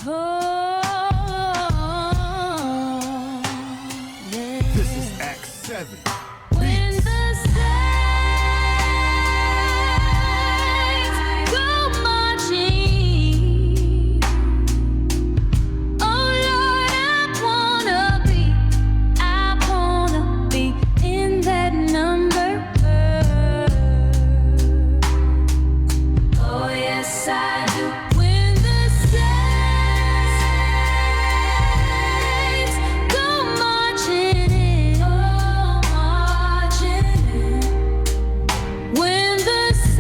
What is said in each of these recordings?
This is Acts 7. When the saints go marching, oh Lord, I wanna be in that number. Oh yes, I do. When the saints go marching in, oh marching in. When the saints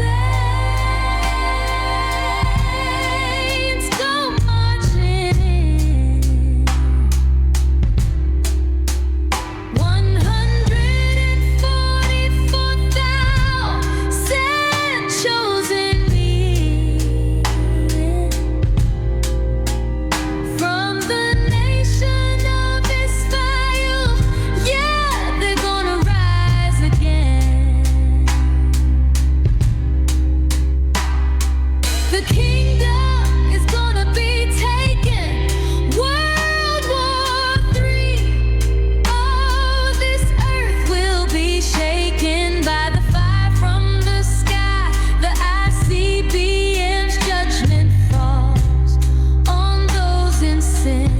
go marching in, 144,000 chosen men from the nation of Israel. Yeah, they're gonna rise again. The kingdom is gonna be taken. World War III. Oh, this earth will be shaken by the fire from the sky. The ICBM's judgment falls on those in sin.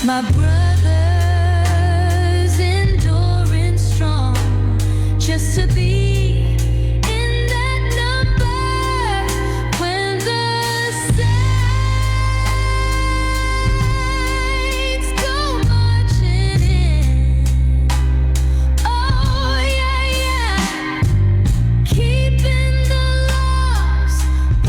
My brothers enduring strong just to be in that number. When the saints go marching in, oh yeah, yeah. Keeping the laws,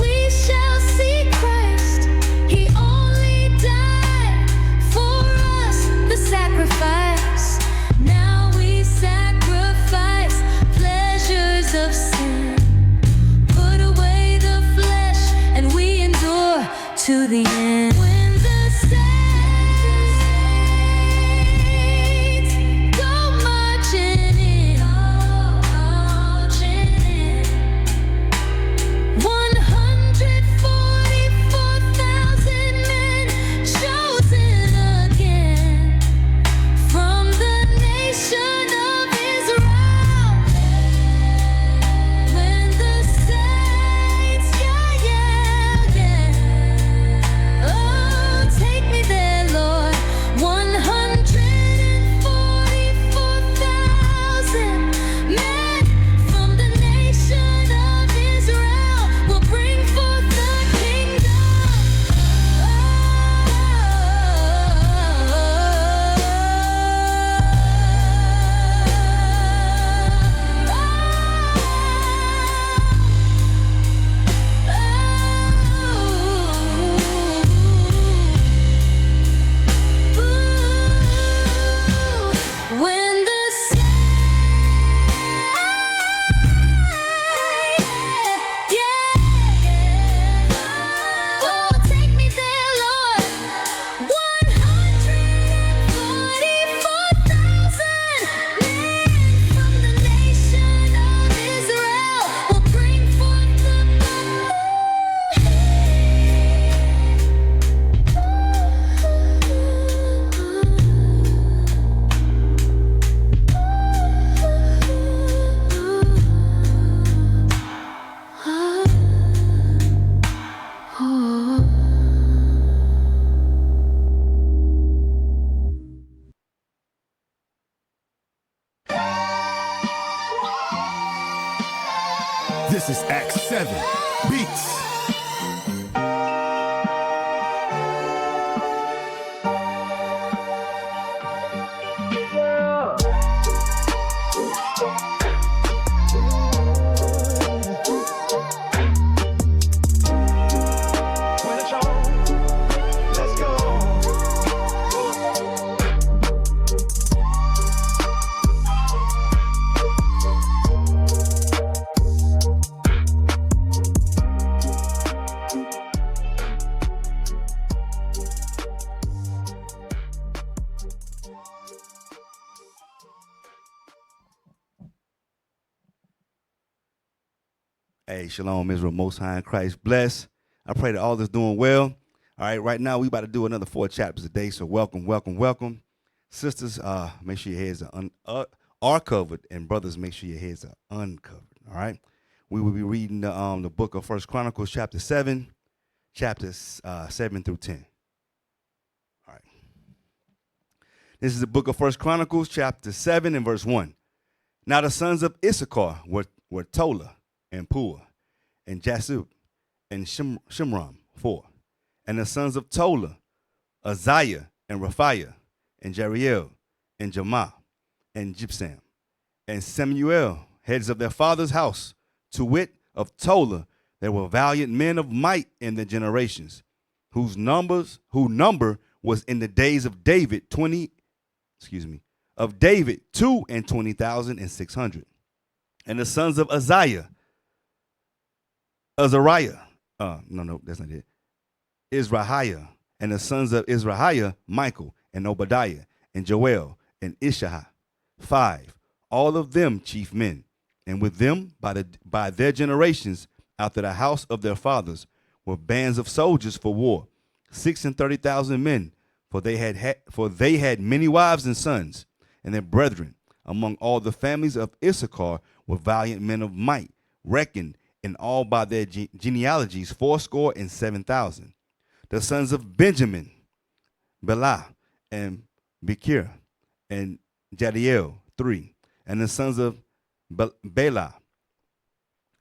we shall see Christ. He only died for us, the sacrifice. Now we sacrifice pleasures of sin. Put away the flesh and we endure to the end. When the saints go marching in, 144,000 men chosen again from the nation of Israel. When the saints, yeah, yeah, yeah. Oh, take me there, Lord. 144,000 men from the nation of Israel will bring forth the kingdom. When the oh, take me there, Lord. 144,000 men from the nation of Israel will bring forth the This is Acts 7. Beats. Hey, shalom, Israel, Most High in Christ. Bless. I pray that all is doing well. All right, right now we about to do another 4 chapters a day. So welcome. Sisters, make sure your heads are covered, and brothers, make sure your heads are uncovered. All right, we will be reading the book of First Chronicles, chapter 7, chapters 7 through 10. All right, this is the book of First Chronicles, chapter 7 and verse 1. Now the sons of Issachar were Tola and Pua and Jasub and Shimron, 4. And the sons of Tola, Uzziah and Raphiah and Jeriel and Jamah and Jibsam and Samuel, heads of their father's house, to wit, of Tola, there were valiant men of might in their generations, who number was in the days of David 2,20,600. And the sons of Azariah, that's not it. Israhiah, and the sons of Israhiah, Michael and Obadiah and Joel and Ishah, 5. All of them chief men, and with them by their generations after the house of their fathers were bands of soldiers for war, 36,000 men, for they had many wives and sons, and their brethren among all the families of Issachar were valiant men of might, reckoned in all by their genealogies 7,000. The sons of Benjamin, Bela and Bekir and Jadiel, 3. And the sons of Bela,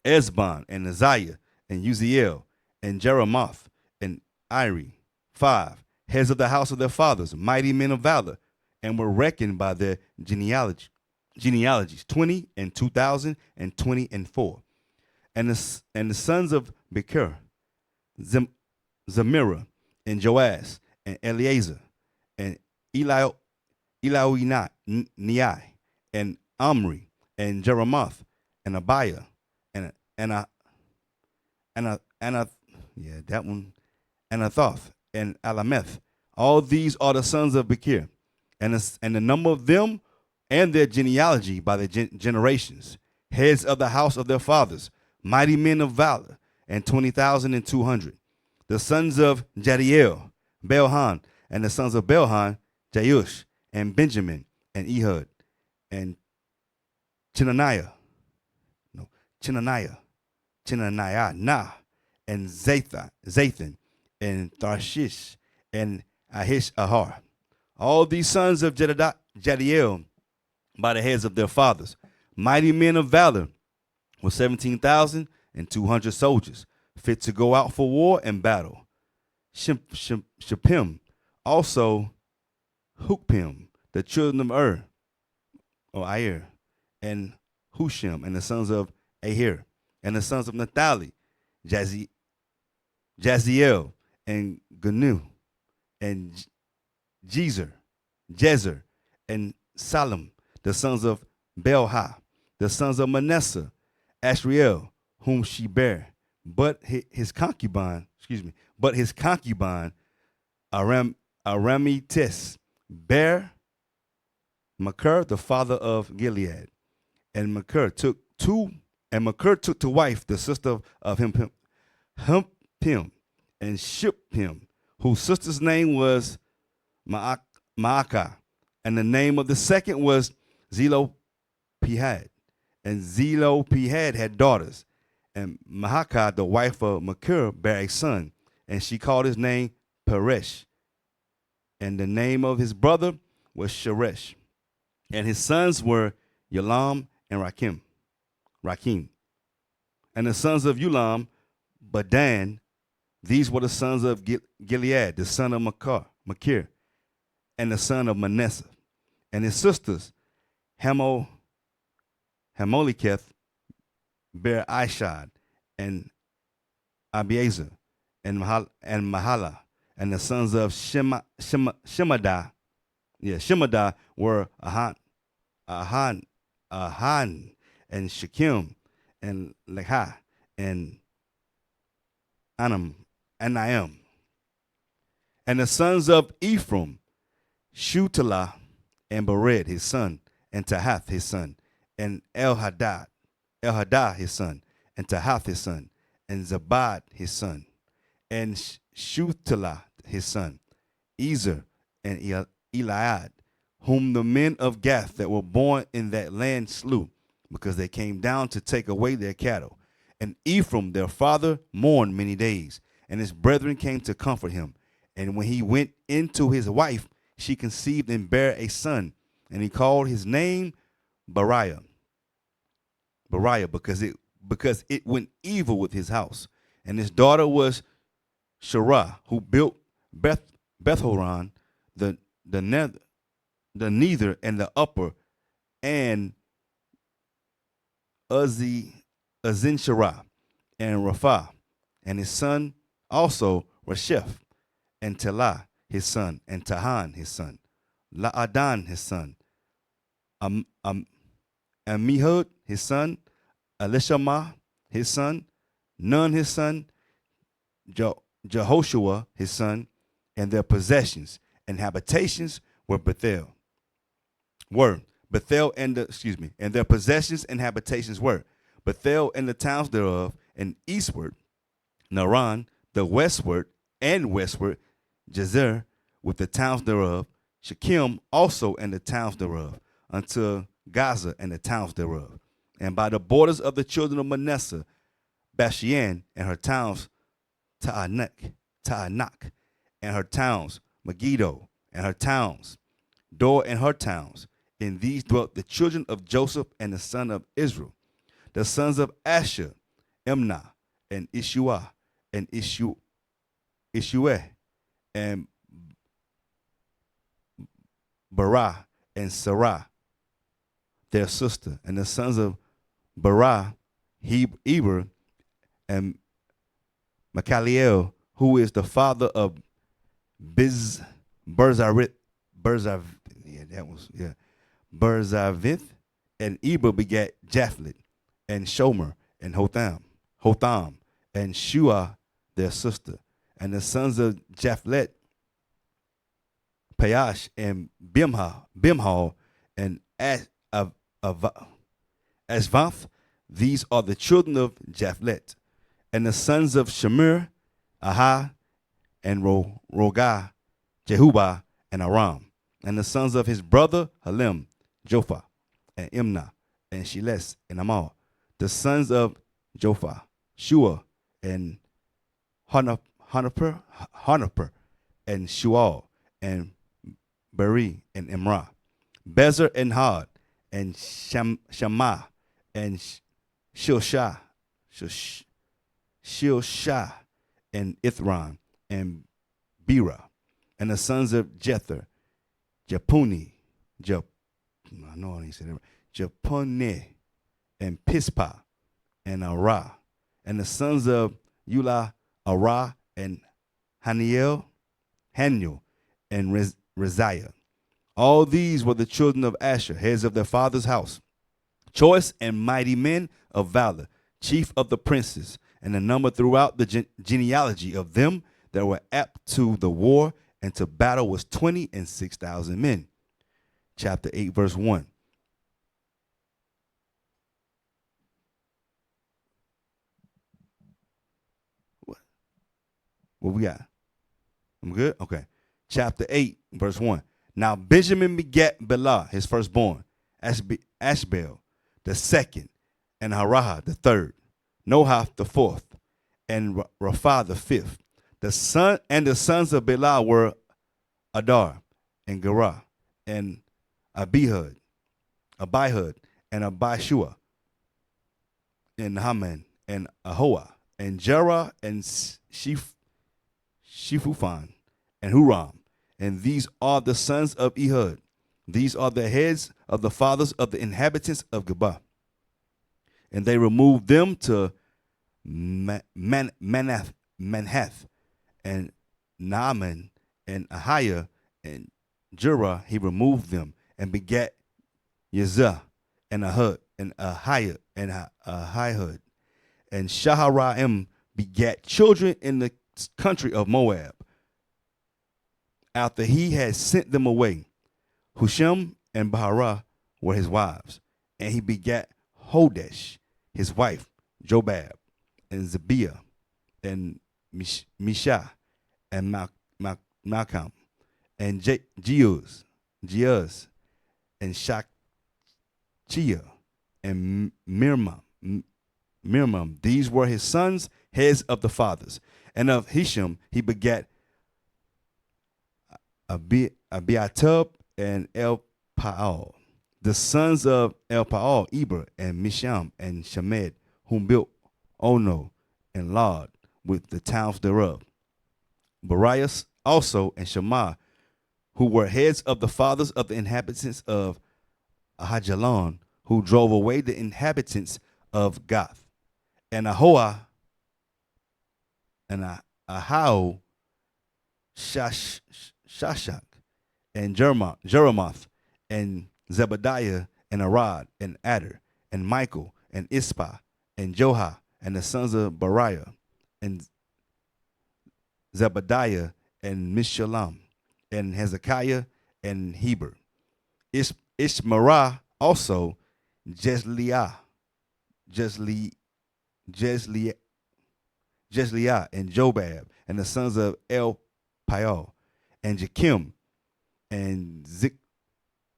Esbon and Uzziah and Uziel and Jeremoth and Iri, 5. Heads of the house of their fathers, mighty men of valor, and were reckoned by their genealogies, 20 and 2,000 and 20 and 4. And the sons of Bekir, Zemirah and Joaz and Eleazar and Eliunai and Omri and Jeremoth and Abiah and Anathoth and Alameth. All these are the sons of Bekir, and the number of them and their genealogy by their generations, heads of the house of their fathers, mighty men of valor, and 20,200. The sons of Jadiel, Belhan, and the sons of Belhan, Jeush, and Benjamin, and Ehud, and Chenaniah, and Zathan, and Tharshish, and Ahish Ahar. All these sons of Jadiel by the heads of their fathers, mighty men of valor, were 17,200 soldiers, fit to go out for war and battle. Shapim, also Hukpim, the children of Air, and Hushim, and the sons of Ahir, and the sons of Naphtali, Jaziel, and Ganu, and Jezer, and Salem, the sons of Belha, the sons of Manasseh, Ashriel, whom she bare, but his concubine, Aramites, bare Machir, the father of Gilead, and Machir took to wife the sister of Humpim, and Shippim, whose sister's name was Maacah, and the name of the second was Zelophehad. And Zelophehad had daughters, and Maacah, the wife of Machir, bare a son, and she called his name Peresh. And the name of his brother was Sheresh. And his sons were Ulam and Rakim. And the sons of Ulam, Badan. These were the sons of Gilead, the son of Machir, and the son of Manasseh. And his sisters, Hamoliketh, bare Ishad, and Abiezer, and Mahala. And the sons of Shemadah were Ahan, and Shekem, and Leha, and Anam. And the sons of Ephraim, Shutelah, and Bered his son, and Tahath his son, and Elhadah his son, and Tahath his son, and Zabad his son, and Shuthelah his son, Ezer and Eliad, whom the men of Gath that were born in that land slew, because they came down to take away their cattle. And Ephraim their father mourned many days, and his brethren came to comfort him. And when he went into his wife, she conceived and bare a son, and he called his name Beriah, because it went evil with his house. And his daughter was Sherah, who built Bethhoron, the neither and the upper, and Azinsharah, and Rapha, and his son also Resheph, and Telah his son, and Tahan his son, Laadan his son, Amihud his son, Elishama his son, Nun his son, Jehoshua his son, and their possessions and habitations were Bethel. And their possessions and habitations were Bethel and the towns thereof, and eastward Naran, the westward Jazer with the towns thereof, Shechem also and the towns thereof, unto Gaza and the towns thereof. And by the borders of the children of Manasseh, Bashan and her towns, Taanach and her towns, Megiddo and her towns, Dor and her towns. In these dwelt the children of Joseph and the son of Israel. The sons of Asher, Imnah, and Ishua, and Ishueh, and Barah, and Sarah, their sister. And the sons of Barah, Eber, and Machaliel, who is the father of Berzavith, and Eber begat Japhlet, and Shomer, and Hotham, and Shua, their sister. And the sons of Japhlet, Paash, and Bimhal, and Ashvath. These are the children of Japhlet. And the sons of Shemer, Aha, and Rogah, Jehubah, and Aram. And the sons of his brother Halim, Jophah, and Imnah, and Sheles, and Amal. The sons of Jophah, Shua, and Hanaper, and Shual, and Beri, and Imrah. Bezer, and Had, and Shammah, and Shilshah, and Ithran, and Bera. And the sons of Jether, Jepunni, Jepunne, and Pispa, and Arah. And the sons of Ulah, Arah, and Haniel, and Reziah. All these were the children of Asher, heads of their father's house, choice and mighty men of valor, chief of the princes. And the number throughout the genealogy of them that were apt to the war and to battle was 26,000 men. Chapter 8, verse 1. What we got? I'm good? Okay. Chapter 8, verse 1. Now Benjamin begat Bela, his firstborn, Ashbel, the second, and Harah, the third, Nohath, the fourth, and Rapha, the fifth. The sons of Bela were Adar, and Gerah, and Abihud, and Abishua, and Haman, and Ahoah, and Jerah, and Shifufan, and Huram. And these are the sons of Ehud. These are the heads of the fathers of the inhabitants of Geba. And they removed them to Manahath, and Naaman, and Ahiah, and Jurah. He removed them, and begat Yezah, and Ahud, and Ahiah, and Ahihud. And Shaharaim begat children in the country of Moab, after he had sent them away. Husham and Baharah were his wives, and he begat Hodesh, his wife, Jobab, and Zebiah, and Misha, and Malcolm, and Jeuz, and Shachia, and Mirmam. These were his sons, heads of the fathers. And of Hisham he begat Abiatub and Elpaal. The sons of Elpaal, Eber, and Misham, and Shemed, whom built Ono and Lod with the towns thereof. Barias also and Shema, who were heads of the fathers of the inhabitants of Ahajalon, who drove away the inhabitants of Gath. And Ahoah and Ahau, Shashak, and Jeremoth, and Zebediah, and Arad, and Adder, and Michael, and Ispa, and Joha, and the sons of Bariah, and Zebediah, and Mishallam, and Hezekiah, and Heber. Ishmerah also, Jezliah, and Jobab, and the sons of El-Paal, and Jakim, and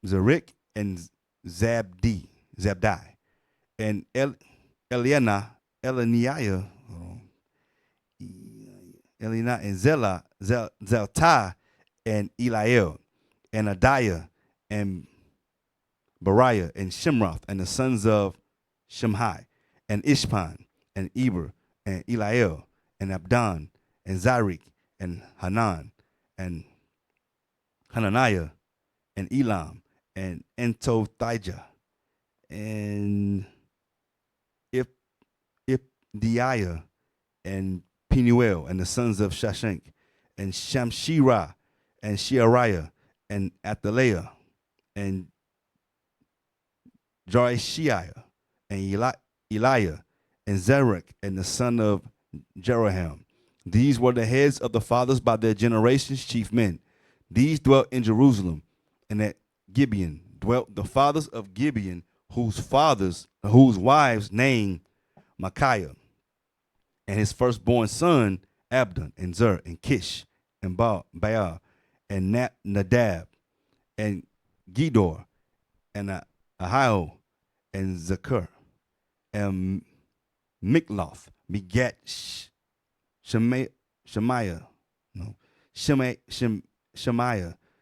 Zerik, and Zabdi, and Eliana, and Zeltah, and Eliel, and Adiah, and Bariah, and Shimroth, and the sons of Shimhai, and Ishpan, and Eber, and Eliel, and Abdon, and Zarik, and Hanan, and Hananiah, and Elam, and Entothijah, and Ipdiah, and Penuel, and the sons of Shashank, and Shamshirah, and Sheariah, and Athaliah, and Joashiah, and Eliah, and Zerach, and the son of Jeroham. These were the heads of the fathers by their generations, chief men. These dwelt in Jerusalem, and at Gibeon dwelt the fathers of Gibeon, whose wives named Micaiah, and his firstborn son Abdon, and Zer, and Kish, and Baal, and Nadab, and Gedor, and Ahio, and Zechar, and Mikloth begat Shemaiah,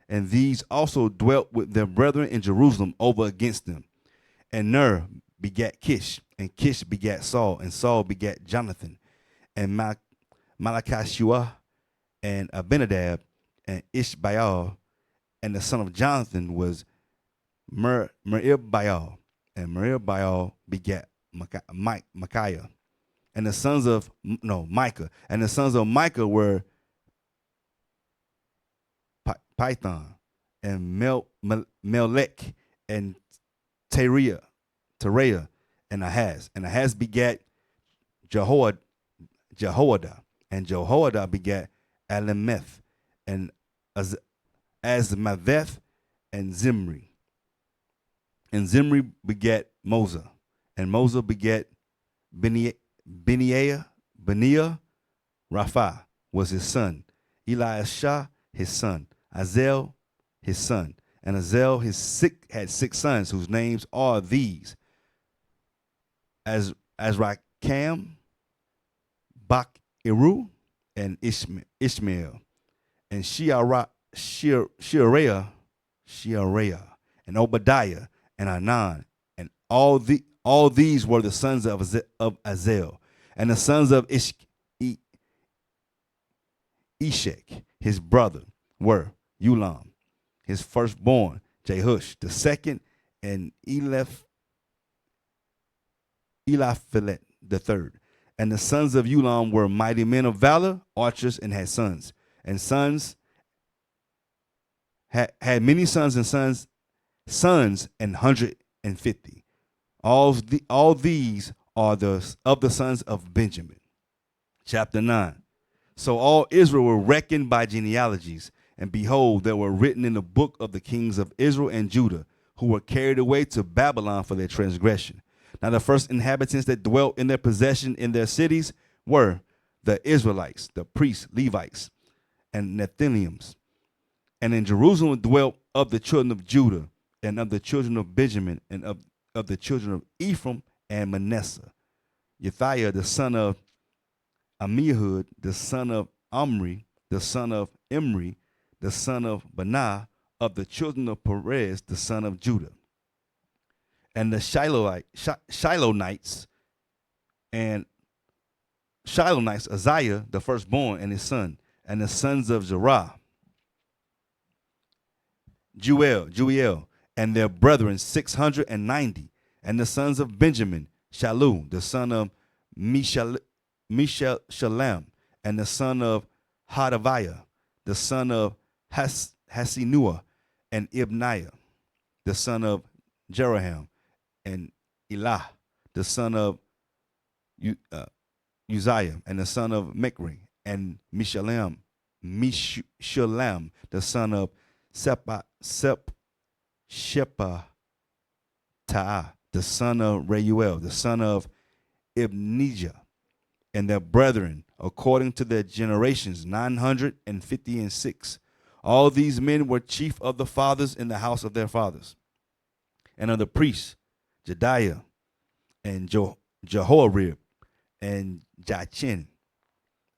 and these also dwelt with their brethren in Jerusalem over against them. And Ner begat Kish, and Kish begat Saul, and Saul begat Jonathan, and Malachishua, and Abinadab, and Ishbaal, and the son of Jonathan was Meribbaal, and Meribbaal begat Micaiah, and the sons of Micah, and the sons of Micah were Python, and Melech, and Terea, and Ahaz. And Ahaz begat Jehoiada, and Jehoiada begat Alemeth, and Azmaveth, and Zimri. And Zimri begat Mosa, and Mosa begat Beniah, Rapha was his son, Eliashah his son, Azel his son, and Azel had 6 sons, whose names are these: Azrikam, Bachiru, and Ishmael, and Sheariah, and Obadiah, and Anan, and all these were the sons of Azel, and the sons of Eshek, his brother, were Ulam, his firstborn, Jehush the second, and Eliphelet the third. And the sons of Ulam were mighty men of valor, archers, and had sons. And sons had many sons and sons 150. All these are of the sons of Benjamin. Chapter 9. So all Israel were reckoned by genealogies, and behold, they were written in the book of the kings of Israel and Judah, who were carried away to Babylon for their transgression. Now the first inhabitants that dwelt in their possession in their cities were the Israelites, the priests, Levites, and Nethinims. And in Jerusalem dwelt of the children of Judah, and of the children of Benjamin, and of the children of Ephraim and Manasseh, Yethiah the son of Ammihud, the son of Omri, the son of Imri, the son of Banah, of the children of Perez, the son of Judah. And the Shilonites, Uzziah, the firstborn, and his son, and the sons of Zerah, Juel, and their brethren 690, and the sons of Benjamin, Shalu, the son of Shalem, and the son of Hadaviah, the son of Hasinua, and Ibniah, the son of Jeroham, and Elah, the son of Uzziah, and the son of Mechri, and Mishalem, the son of Shephatiah, the son of Reuel, the son of Ibnijah, and their brethren, according to their generations, 956. All these men were chief of the fathers in the house of their fathers. And of the priests, Jediah, and Jehoiarib, and Jachin,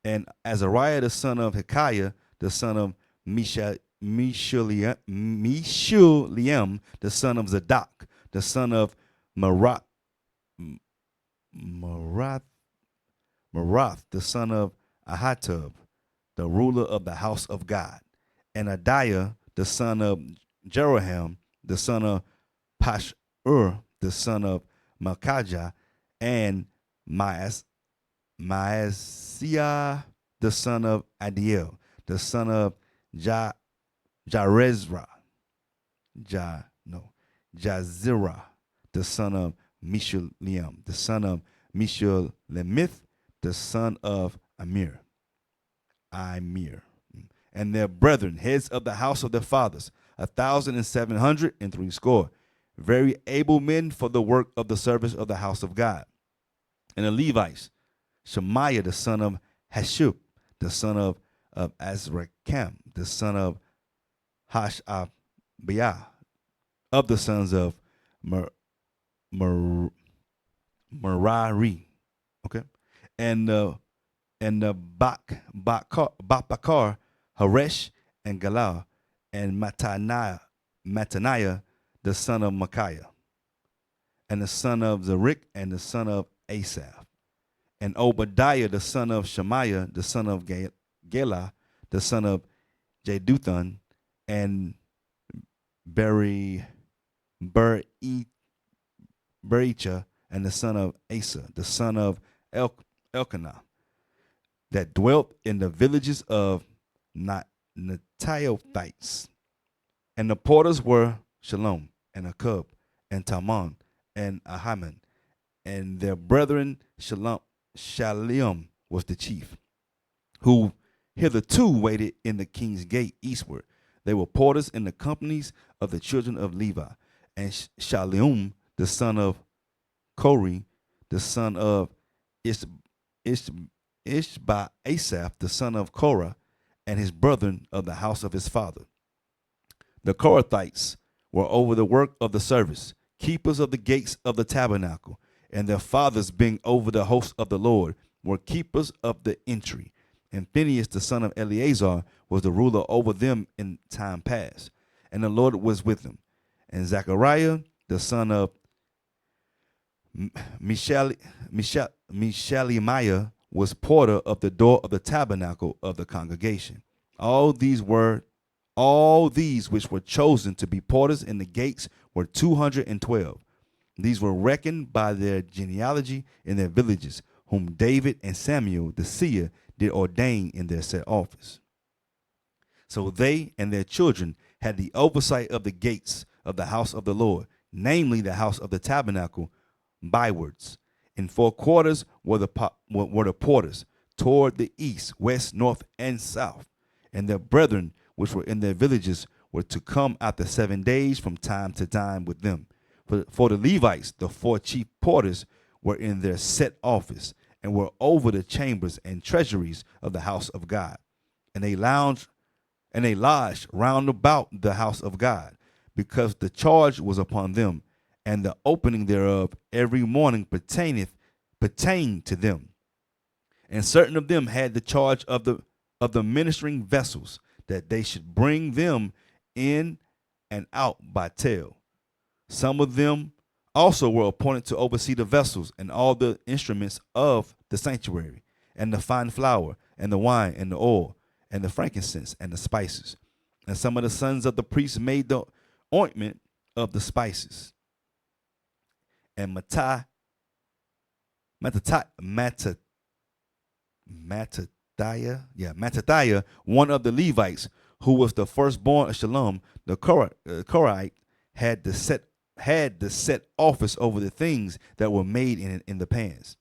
and Azariah the son of Hilkiah, the son of Meshulam, the son of Zadok, the son of Marath, the son of Ahitub, the ruler of the house of God, and Adiah, the son of Jeroham, the son of Pashur, the son of Malchijah, and Maaseiah, the son of Adiel, the son of Jazerah, the son of Meshulam, the son of Meshulemith, the son of Amir, and their brethren, heads of the house of their fathers, 1,760, very able men for the work of the service of the house of God. And the Levites, Shemaiah the son of Hashub, the son of Azrikam, the son of Hashabiah, of the sons of Merari, okay, and the Bakar, Haresh, and Galal, and Mattaniah, the son of Micaiah, and the son of Zerik, and the son of Asaph, and Obadiah, the son of Shemaiah, the son of Gela, the son of Jeduthun, and Bericha, and the son of Asa, the son of Elkanah, that dwelt in the villages of Netophites. And the porters were Shalom, and Akub, and Talmon, and Ahiman, and their brethren Shalom was the chief, who hitherto waited in the king's gate eastward. They were porters in the companies of the children of Levi. And Shalom, the son of Kori, the son of Ishba Asaph, the son of Korah, and his brethren of the house of his father. The Korathites were over the work of the service, keepers of the gates of the tabernacle, and their fathers, being over the host of the Lord, were keepers of the entry. And Phinehas, the son of Eleazar, was the ruler over them in time past, and the Lord was with him. And Zechariah, the son of Mishalemiah, was porter of the door of the tabernacle of the congregation. All these which were chosen to be porters in the gates were 212. These were reckoned by their genealogy in their villages, whom David and Samuel the seer did ordain in their set office. So they and their children had the oversight of the gates of the house of the Lord, namely the house of the tabernacle, bywards. In 4 quarters were the porters, toward the east, west, north, and south. And their brethren, which were in their villages, were to come after 7 days from time to time with them. For the Levites, the 4 chief porters were in their set office, and were over the chambers and treasuries of the house of God. And they lodged round about the house of God, because the charge was upon them, and the opening thereof every morning pertained to them. And certain of them had the charge of the ministering vessels, that they should bring them in and out by tale. Some of them also were appointed to oversee the vessels and all the instruments of the sanctuary, and the fine flour, and the wine, and the oil, and the frankincense, and the spices. And some of the sons of the priests made the ointment of the spices. And Mattithiah, one of the Levites, who was the firstborn of Shalom, the Korite, had the set office over the things that were made in the pans.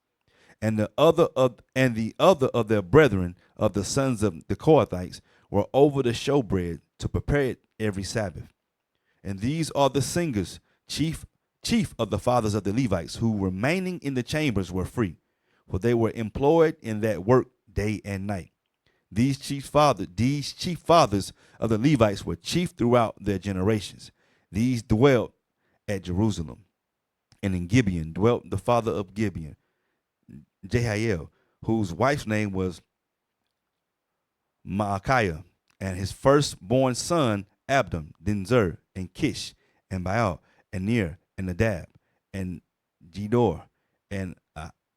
And the other of their brethren of the sons of the Kohathites were over the showbread to prepare it every Sabbath. And these are the singers, chief of the fathers of the Levites, who remaining in the chambers were free, for they were employed in that work day and night. These chief fathers of the Levites were chief throughout their generations. These dwelt at Jerusalem. And in Gibeon dwelt the father of Gibeon, Jehiel, whose wife's name was Maachiah, and his firstborn son Abdon, then Zer, and Kish, and Baal, and Ner, and Nadab, and Gedor, and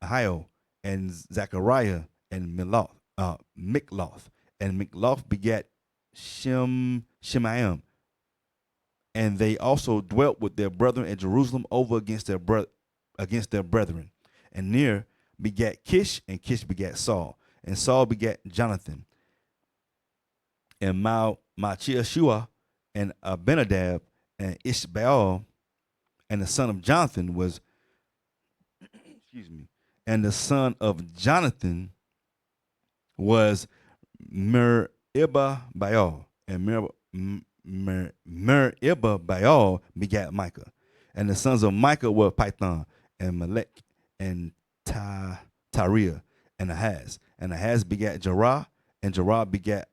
Ahio, and Zechariah, and Mikloth. And Mikloth begat Shemaim. And they also dwelt with their brethren at Jerusalem over against their brethren. And Ner begat Kish, and Kish begat Saul, and Saul begat Jonathan, and Malchishua, and Abinadab, and Ishbaal. And the son of Jonathan was, and the son of Jonathan was Meribah-Baal, and Meribah-Baal begat Micah. And the sons of Micah were Python, and Melech, and Tariah, and Ahaz. And Ahaz begat Jerah, and Jerah begat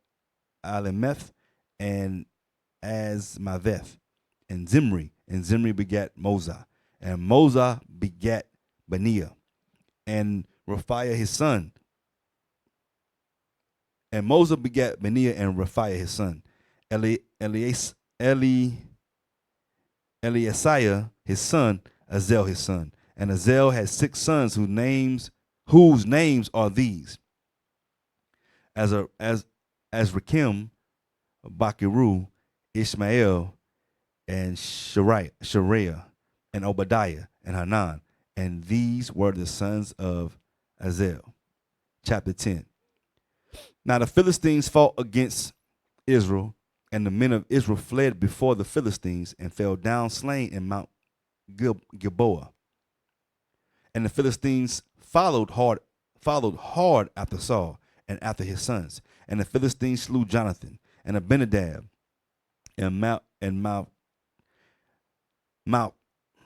Alemeth, and Azmaveth, and Zimri. And Zimri begat Moza, and Moza begat Beniah, and Raphiah his son. And Moza begat Beniah and Raphiah his son. Eliasiah his son, Azel his son. And Azel had 6 sons whose names are these: Azrikam, Bakiru, Ishmael, and Shariah, and Obadiah, and Hanan. And these were the sons of Azel. Chapter 10. Now the Philistines fought against Israel, and the men of Israel fled before the Philistines and fell down slain in Mount Gilboa. And the Philistines followed hard after Saul and after his sons. And the Philistines slew Jonathan and Abinadab and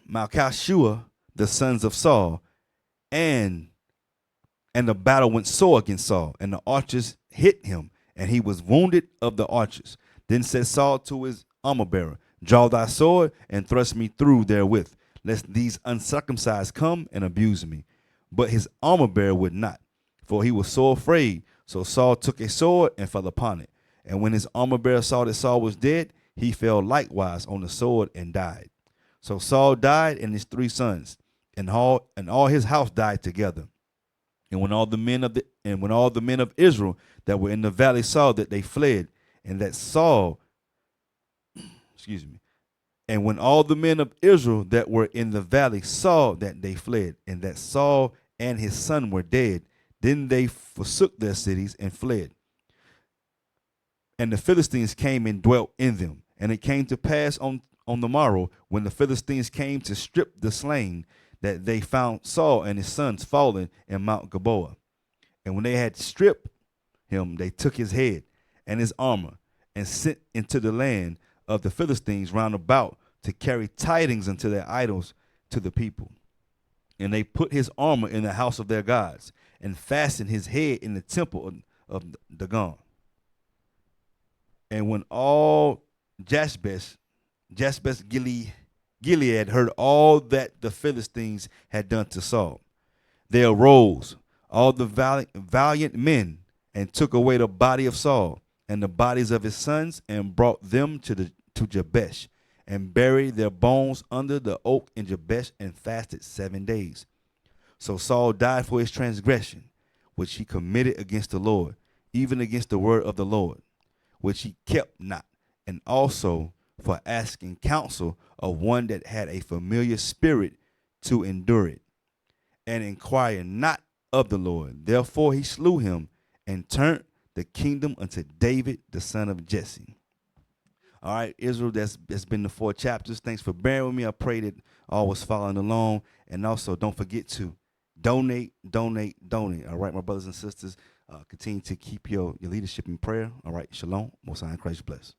Malchishua, the sons of Saul, and the battle went sore against Saul, and the archers hit him, and he was wounded of the archers. Then said Saul to his armor-bearer, Draw thy sword, and thrust me through therewith, lest these uncircumcised come and abuse me. But his armor-bearer would not, for he was so afraid. So Saul took a sword and fell upon it. And when his armor-bearer saw that Saul was dead, he fell likewise on the sword and died. So Saul died, and his 3 sons, and all his house died together. And when all the men of Israel that were in the valley saw that they fled, and that Saul, and when all the men of Israel that were in the valley saw that they fled, and that Saul and his son were dead, then they forsook their cities and fled. And the Philistines came and dwelt in them. And it came to pass on the morrow, when the Philistines came to strip the slain, that they found Saul and his sons fallen in Mount Gilboa. And when they had stripped him, they took his head and his armor, and sent into the land of the Philistines round about to carry tidings unto their idols to the people. And they put his armor in the house of their gods, and fastened his head in the temple of Dagon. And when all Jashbez Gilead heard all that the Philistines had done to Saul, they arose, all the valiant men, and took away the body of Saul and the bodies of his sons, and brought them to Jabesh, and buried their bones under the oak in Jabesh, and fasted 7 days. So Saul died for his transgression, which he committed against the Lord, even against the word of the Lord, which he kept not, and also for asking counsel of one that had a familiar spirit to endure it, and inquire not of the Lord. Therefore he slew him, and turned the kingdom unto David, the son of Jesse. All right, Israel, that's been the 4 chapters. Thanks for bearing with me. I pray that all was following along. And also, don't forget to donate. All right, my brothers and sisters, continue to keep your leadership in prayer. All right, shalom. Most High in Christ bless.